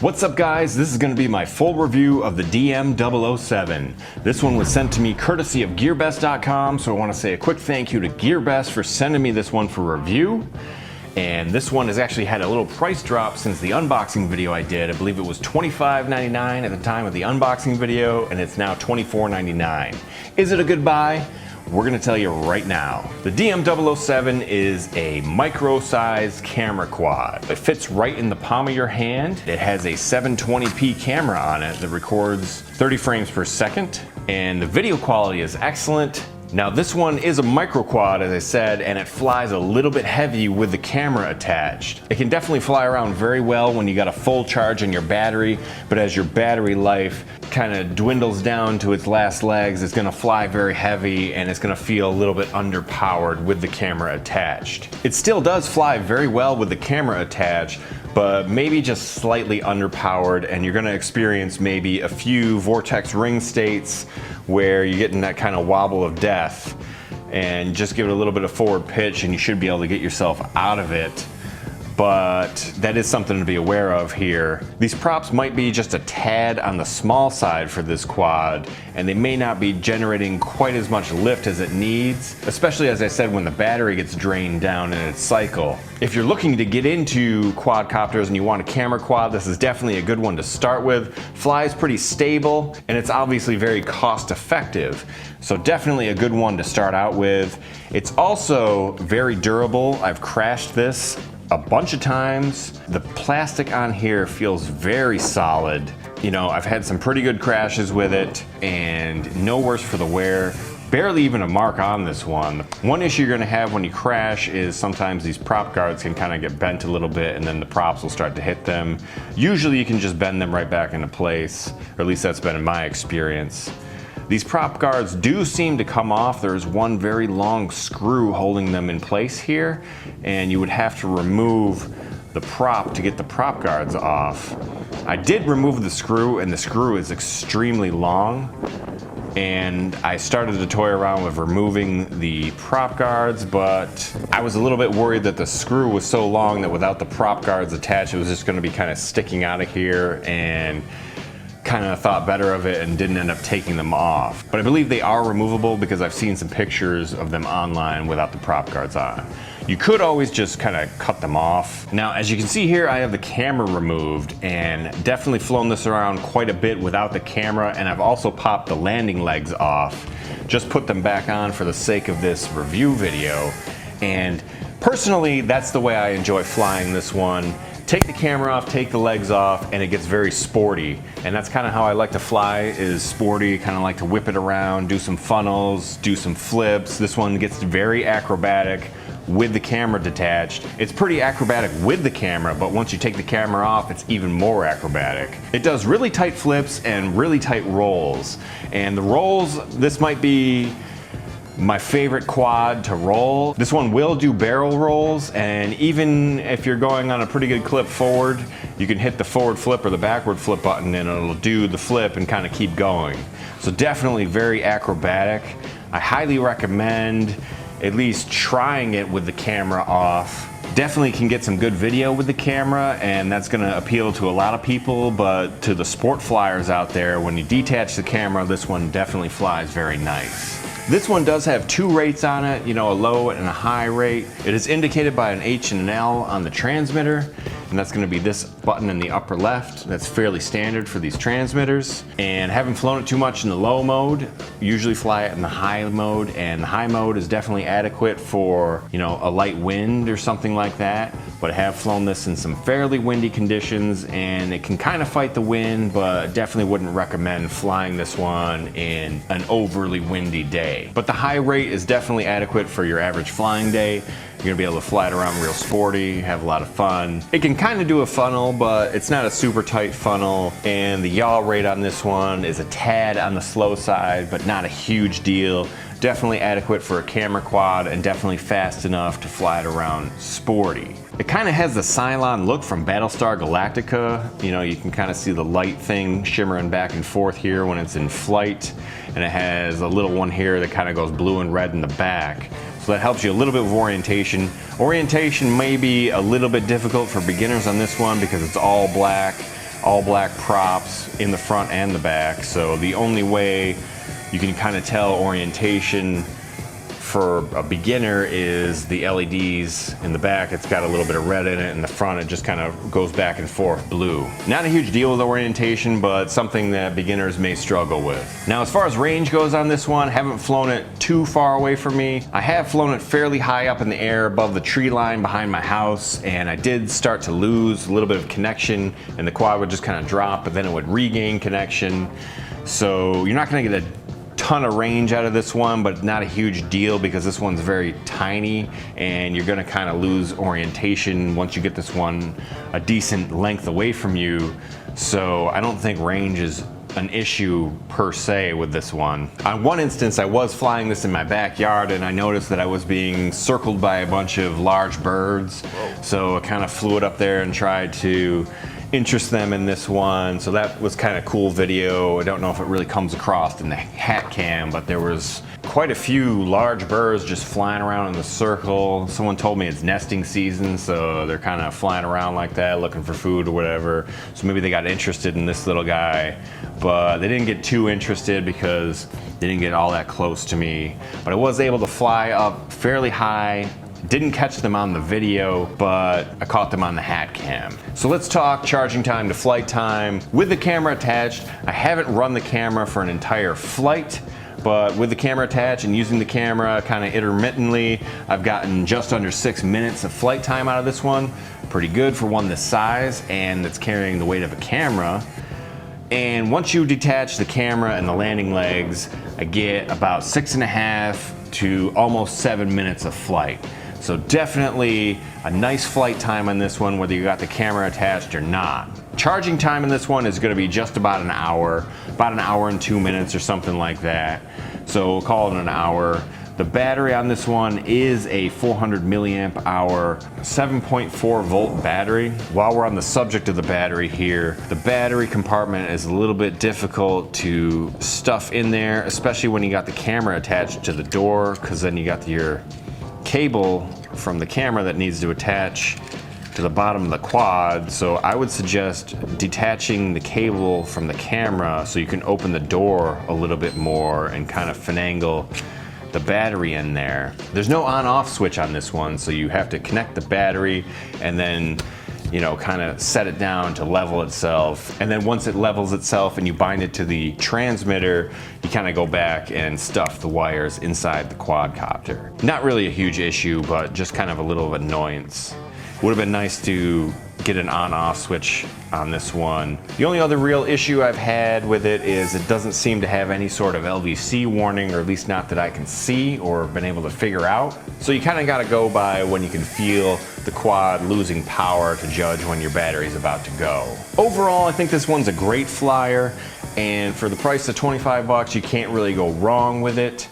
What's up guys, this is going to be my full review of the DM007. This one was sent to me courtesy of Gearbest.com, so I want to say a quick thank you to Gearbest for sending me this one for review. And this one has actually had a little price drop since the unboxing video I did. I believe it was $25.99 at the time of the unboxing video, and it's now $24.99. Is it a good buy? We're gonna tell you right now. The DM007 is a micro-sized camera quad. It fits right in the palm of your hand. It has a 720p camera on it that records 30 frames per second, and the video quality is excellent. Now this one is a micro quad, as I said, and it flies a little bit heavy with the camera attached. It can definitely fly around very well when you got a full charge on your battery, but as your battery life kind of dwindles down to its last legs, it's gonna fly very heavy and it's gonna feel a little bit underpowered with the camera attached. It still does fly very well with the camera attached, but maybe just slightly underpowered, and you're gonna experience maybe a few vortex ring states where you're getting that kind of wobble of death, and just give it a little bit of forward pitch and you should be able to get yourself out of it. But that is something to be aware of here. These props might be just a tad on the small side for this quad, and they may not be generating quite as much lift as it needs, especially as I said, when the battery gets drained down in its cycle. If you're looking to get into quadcopters and you want a camera quad, this is definitely a good one to start with. Flies pretty stable, and it's obviously very cost effective. So definitely a good one to start out with. It's also very durable. I've crashed this a bunch of times. The plastic on here feels very solid. You know, I've had some pretty good crashes with it and no worse for the wear. Barely even a mark on this one. One issue you're gonna have when you crash is sometimes these prop guards can kind of get bent a little bit and then the props will start to hit them. Usually you can just bend them right back into place, or at least that's been in my experience. These prop guards do seem to come off. There's one very long screw holding them in place here, and you would have to remove the prop to get the prop guards off. I did remove the screw, and the screw is extremely long, and I started to toy around with removing the prop guards, but I was a little bit worried that the screw was so long that without the prop guards attached, it was just gonna be kind of sticking out of here, and kind of thought better of it and didn't end up taking them off. But I believe they are removable because I've seen some pictures of them online without the prop guards on. You could always just kind of cut them off. Now, as you can see here, I have the camera removed and definitely flown this around quite a bit without the camera, and I've also popped the landing legs off. Just put them back on for the sake of this review video. And personally, that's the way I enjoy flying this one. Take the camera off, take the legs off, and it gets very sporty. And that's kind of how I like to fly, is sporty, kind of like to whip it around, do some funnels, do some flips. This one gets very acrobatic with the camera detached. It's pretty acrobatic with the camera, but once you take the camera off, it's even more acrobatic. It does really tight flips and really tight rolls. And the rolls, this might be my favorite quad to roll. This one will do barrel rolls, and even if you're going on a pretty good clip forward, you can hit the forward flip or the backward flip button and it'll do the flip and kind of keep going. So definitely very acrobatic. I highly recommend at least trying it with the camera off. Definitely can get some good video with the camera, and that's gonna appeal to a lot of people, but to the sport flyers out there, when you detach the camera, this one definitely flies very nice. This one does have two rates on it, you know, a low and a high rate. It is indicated by an H and an L on the transmitter, and that's gonna be this button in the upper left. That's fairly standard for these transmitters. And haven't flown it too much in the low mode, usually fly it in the high mode, and the high mode is definitely adequate for, you know, a light wind or something like that. But I have flown this in some fairly windy conditions, and it can kind of fight the wind, but definitely wouldn't recommend flying this one in an overly windy day. But the high rate is definitely adequate for your average flying day. You're gonna be able to fly it around real sporty, have a lot of fun. It can kind of do a funnel, but it's not a super tight funnel. And the yaw rate on this one is a tad on the slow side, but not a huge deal. Definitely adequate for a camera quad, and definitely fast enough to fly it around sporty. It kind of has the Cylon look from Battlestar Galactica. You know, you can kind of see the light thing shimmering back and forth here when it's in flight. And it has a little one here that kind of goes blue and red in the back. So that helps you a little bit with orientation. Orientation may be a little bit difficult for beginners on this one because it's all black. all black props in the front and the back. So the only way you can kind of tell orientation for a beginner is the LEDs in the back. It's got a little bit of red in it. In the front, it just kind of goes back and forth blue. Not a huge deal with orientation, but something that beginners may struggle with. Now, as far as range goes on this one, haven't flown it too far away from me. I have flown it fairly high up in the air above the tree line behind my house, and I did start to lose a little bit of connection, and the quad would just kind of drop, but then it would regain connection. So you're not gonna get a ton of range out of this one, but not a huge deal because this one's very tiny and you're gonna kind of lose orientation once you get this one a decent length away from you. So I don't think range is an issue per se with this one. On one instance, I was flying this in my backyard and I noticed that I was being circled by a bunch of large birds. So I kind of flew it up there and tried to interest them in this one. So that was kind of cool video. I don't know if it really comes across in the hat cam, but there was quite a few large birds just flying around in the circle. Someone told me it's nesting season, so they're kind of flying around like that, looking for food or whatever. So maybe they got interested in this little guy, but they didn't get too interested because they didn't get all that close to me. But I was able to fly up fairly high. Didn't catch them on the video, but I caught them on the hat cam. So let's talk charging time to flight time. With the camera attached, I haven't run the camera for an entire flight, but with the camera attached and using the camera kind of intermittently, I've gotten just under 6 minutes of flight time out of this one. Pretty good for one this size and that's carrying the weight of a camera. And once you detach the camera and the landing legs, I get about 6.5 to almost 7 minutes of flight. So definitely a nice flight time on this one, whether you got the camera attached or not. Charging time in this one is gonna be just about an hour and 2 minutes or something like that. So we'll call it an hour. The battery on this one is a 400 milliamp hour, 7.4 volt battery. While we're on the subject of the battery here, the battery compartment is a little bit difficult to stuff in there, especially when you got the camera attached to the door, because then you got your cable from the camera that needs to attach to the bottom of the quad. So I would suggest detaching the cable from the camera so you can open the door a little bit more and kind of finagle the battery in there. There's no on-off switch on this one, so you have to connect the battery and then, you know, kind of set it down to level itself. And then once it levels itself and you bind it to the transmitter, you kind of go back and stuff the wires inside the quadcopter. Not really a huge issue, but just kind of a little annoyance. Would have been nice to get an on-off switch on this one. The only other real issue I've had with it is it doesn't seem to have any sort of LVC warning, or at least not that I can see or been able to figure out. So you kind of got to go by when you can feel the quad losing power to judge when your battery's about to go. Overall, I think this one's a great flyer, and for the price of 25 bucks, you can't really go wrong with it.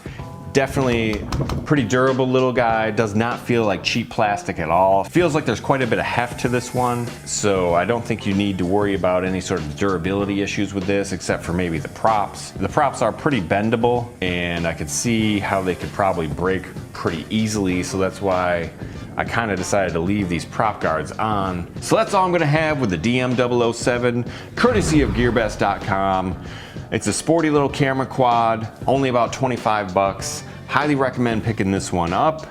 Definitely pretty durable little guy, does not feel like cheap plastic at all. Feels like there's quite a bit of heft to this one, so I don't think you need to worry about any sort of durability issues with this, except for maybe the props. The props are pretty bendable, and I could see how they could probably break pretty easily, so that's why I kind of decided to leave these prop guards on. So that's all I'm gonna have with the DM007, courtesy of Gearbest.com. It's a sporty little camera quad, only about 25 bucks. Highly recommend picking this one up.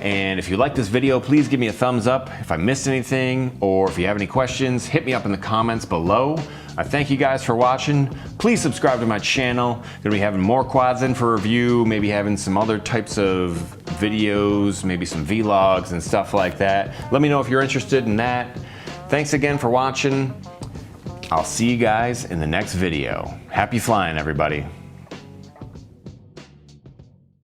And if you like this video, please give me a thumbs up. If I missed anything, or if you have any questions, hit me up in the comments below. I thank you guys for watching. Please subscribe to my channel. Gonna be having more quads in for review, maybe having some other types of videos, maybe some vlogs and stuff like that. Let me know if you're interested in that. Thanks again for watching. I'll see you guys in the next video. Happy flying, everybody.